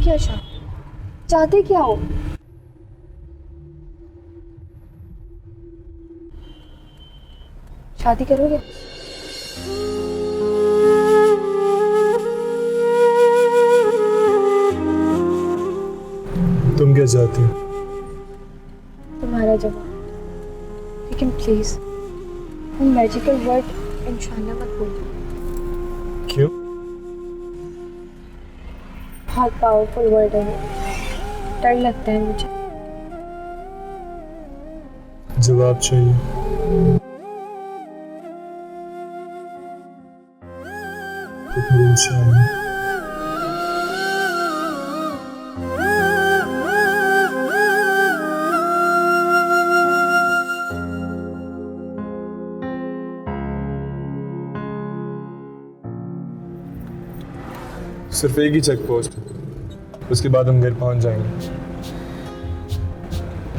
क्या शाह? चाहते क्या हो? शादी करोगे? तुम क्या चाहती हो? तुम्हारा जवाब। लेकिन प्लीज वो मैजिकल वर्ड इंशाल्लाह मत बोलो। क्यों? बहुत पावरफुल वर्ड है वो, डर लगता है मुझे। जवाब चाहिए? तो फिर इंशाल्लाह। सिर्फ एक ही चेक पोस्ट, उसके बाद हम घर पहुंच जाएंगे।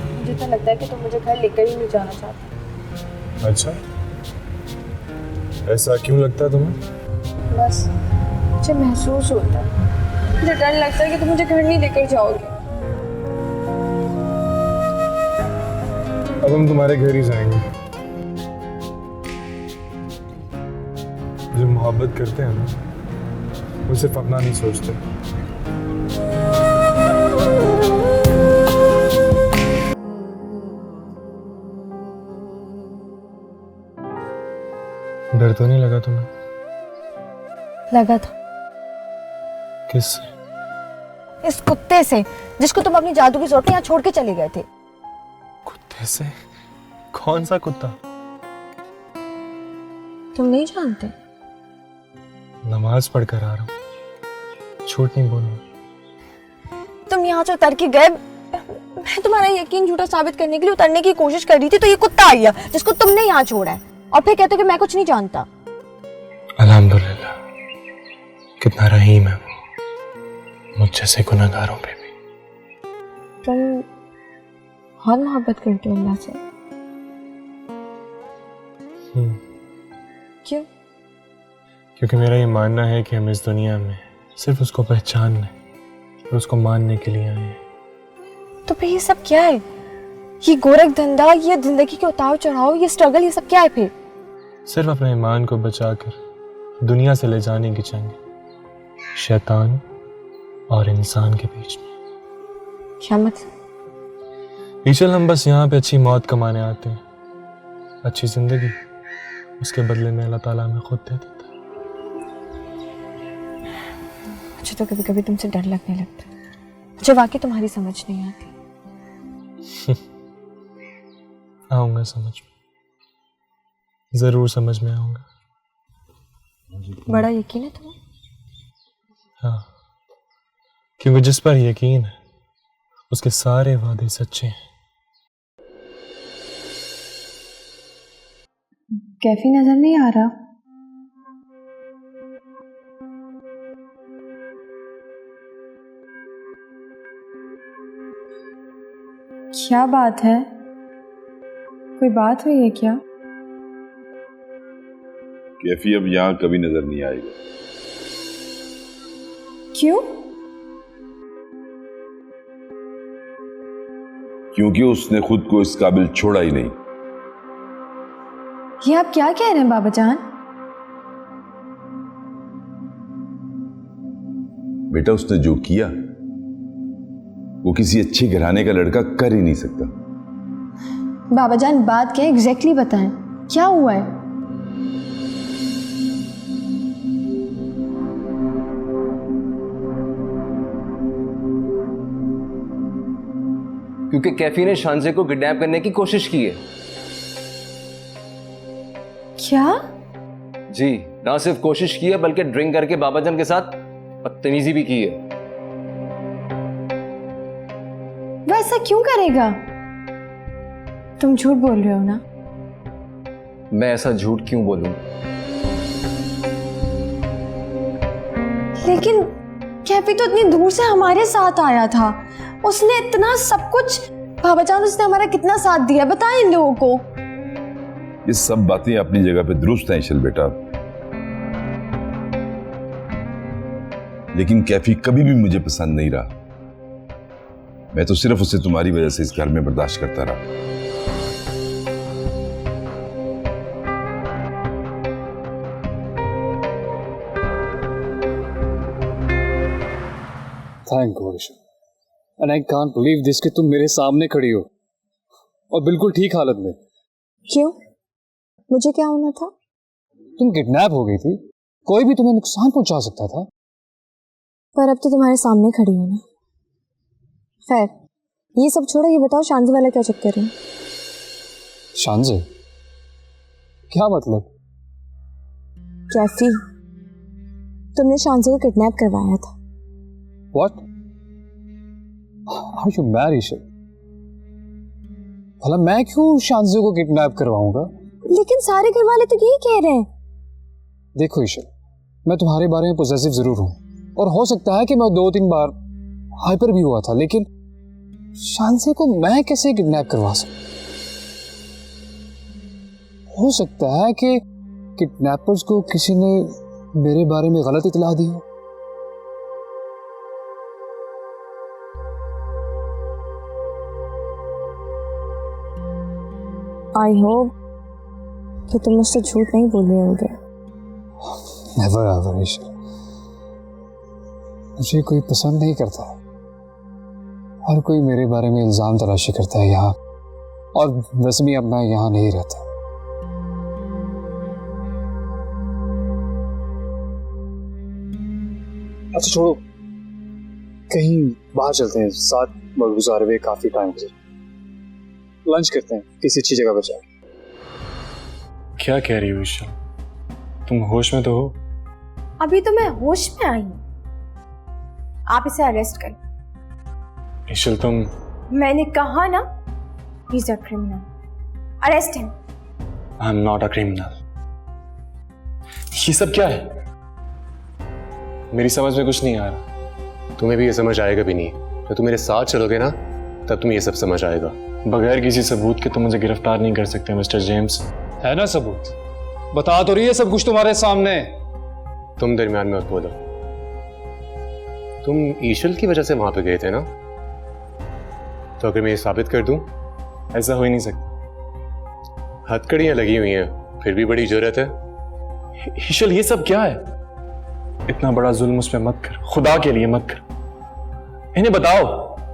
मुझे तो लगता है कि तुम मुझे घर लेकर ही नहीं जाना चाहते। अच्छा, ऐसा क्यों लगता है तुम्हें? बस मुझे महसूस होता है, मुझे डर लगता है कि तुम मुझे घर नहीं लेकर जाओगे। अब हम तुम्हारे घर ही जाएंगे। जो मोहब्बत करते हैं ना, वो सिर्फ अपना नहीं सोचते। डर तो नहीं लगा तुम्हें? लगा था। किससे? इस कुत्ते से, जिसको तुम अपनी जादू की जोर पे यहाँ छोड़ के चले गए थे। कुत्ते से? कौन सा कुत्ता? तुम नहीं जानते? नमाज पढ़कर आ रहा हूँ, झूठ नहीं बोलूंगा। तुम यहाँ से उतर के गए, मैं तुम्हारा यकीन झूठा साबित करने के लिए उतरने की कोशिश कर रही थी, तो ये कुत्ता आ गया जिसको तुमने यहाँ छोड़ा है, और फिर कहते हो कि मैं कुछ नहीं जानता। अल्हम्दुलिल्लाह, कितना रहीम है वो मुझ जैसे गुनहगारों पे भी। तुम बहुत मोहब्बत करते हो अल्लाह से। क्यों? क्योंकि मेरा ये मानना है कि हम इस दुनिया में सिर्फ उसको पहचानने और उसको मानने के लिए आए हैं। तो फिर ये सब क्या है? ये गोरख धंधा, ये जिंदगी के उतार चढ़ाव, ये स्ट्रगल, ये सब क्या है फिर? सिर्फ अपने ईमान को बचाकर दुनिया से ले जाने की जंग, शैतान और इंसान के बीच में। क्या मतलब? ईचल, हम बस यहाँ पे अच्छी मौत कमाने आते हैं, अच्छी जिंदगी उसके बदले में अल्लाह ताला हमें खुद दे देता है। मुझे तो कभी कभी तुमसे डर लगने लगता है, मुझे वाकई तुम्हारी समझ नहीं आती। आऊंगा समझ में, जरूर समझ में आऊंगा। बड़ा यकीन है तुम्हें? हाँ, क्योंकि जिस पर यकीन है उसके सारे वादे सच्चे हैं। कैफी नजर नहीं आ रहा। क्या बात है? कोई बात हुई है क्या? कैफी अब यहाँ कभी नजर नहीं आएगा। क्यों? क्योंकि उसने खुद को इस काबिल छोड़ा ही नहीं। ये आप क्या कह रहे हैं बाबा जान? बेटा, उसने जो किया वो किसी अच्छे घराने का लड़का कर ही नहीं सकता। बाबा जान बात क्या एग्जैक्टली बताएं, क्या हुआ है? क्योंकि कैफी ने शांजे को किडनैप करने की कोशिश की है। क्या? जी, ना सिर्फ कोशिश की है बल्कि ड्रिंक करके बाबाजान के साथ बदतमीजी भी की है। वो ऐसा क्यों करेगा? तुम झूठ बोल रहे हो ना? मैं ऐसा झूठ क्यों बोलूं? लेकिन कैफी तो इतनी दूर से हमारे साथ आया था, उसने इतना सब कुछ, बाबा जान उसने हमारा कितना साथ दिया, बताएं इन लोगों को। ये सब बातें अपनी जगह पे दुरुस्त हैं ईशल बेटा, लेकिन कैफी कभी भी मुझे पसंद नहीं रहा। मैं तो सिर्फ उसे तुम्हारी वजह से इस घर में बर्दाश्त करता रहा। Thank God Ishal and I can't believe this कि तुम मेरे सामने खड़ी हो और बिल्कुल ठीक हालत में। क्यों? मुझे क्या होना था? तुम किडनैप हो गई थी, कोई भी तुम्हें नुकसान पहुंचा सकता था। पर अब तो तुम्हारे सामने खड़ी हूं ना। खैर, ये सब छोड़ो, ये बताओ शांति वाला क्या चक्कर है? शांजे? क्या मतलब? कैफी, तुमने शांति को किडनैप करवाया था। What? Are you mad, ईशल? भला मैं क्यों शांजे को किडनैप करवाऊंगा? लेकिन सारे घर वाले तो यही कह रहे हैं। देखो ईशल, मैं तुम्हारे बारे में पॉजिटिव जरूर हूं और हो सकता है कि मैं 2-3 बार हाइपर भी हुआ था, लेकिन शांजे को मैं कैसे किडनैप करवा सकता? हो सकता है कि किडनैपर्स को किसी ने मेरे बारे में गलत इतला दी हो। आई होप कि तुम मुझसे झूठ नहीं बोल रहे होगे। नेवर एवर ईशल, मुझे कोई पसंद नहीं करता। हर कोई मेरे बारे में इल्जाम तराशी करता है यहाँ, और वैसे भी अब मैं यहाँ नहीं रहता। अच्छा छोड़ो, कहीं बाहर चलते हैं, साथ वक्त गुजारे हुए काफी टाइम से। लंच करते हैं किसी अच्छी जगह पर जाकर। क्या कह रही हो ईशा? तुम होश में तो हो? अभी तो मैं होश में आई हूँ। आप इसे अरेस्ट करें। ईशल तुम... मैंने कहा ना, he is a criminal. Arrest him. I am not a criminal. ये सब क्या है? मेरी समझ में कुछ नहीं आ रहा। तुम्हें भी ये समझ आएगा भी नहीं। तो तुम मेरे साथ चलोगे ना, तब तुम्हें ये सब समझ आएगा। बगैर किसी सबूत के तुम मुझे गिरफ्तार नहीं कर सकते मिस्टर जेम्स। है ना सबूत? बता तो रही है सब कुछ तुम्हारे सामने। तुम दरमियान में मत बोलो। तुम ईशल की वजह से वहां पे गए थे ना? तो अगर मैं ये साबित कर दूं? ऐसा हो ही नहीं सकता। हथकड़ियां लगी हुई हैं, फिर भी बड़ी जरूरत है। ईशल ये सब क्या है? इतना बड़ा जुल्म उस पर मत कर, खुदा के लिए मत कर। इन्हें बताओ,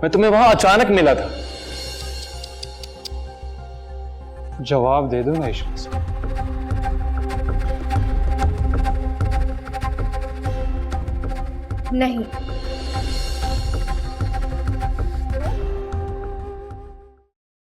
मैं तुम्हें वहां अचानक मिला था। जवाब दे दो ना ईशल। नहीं,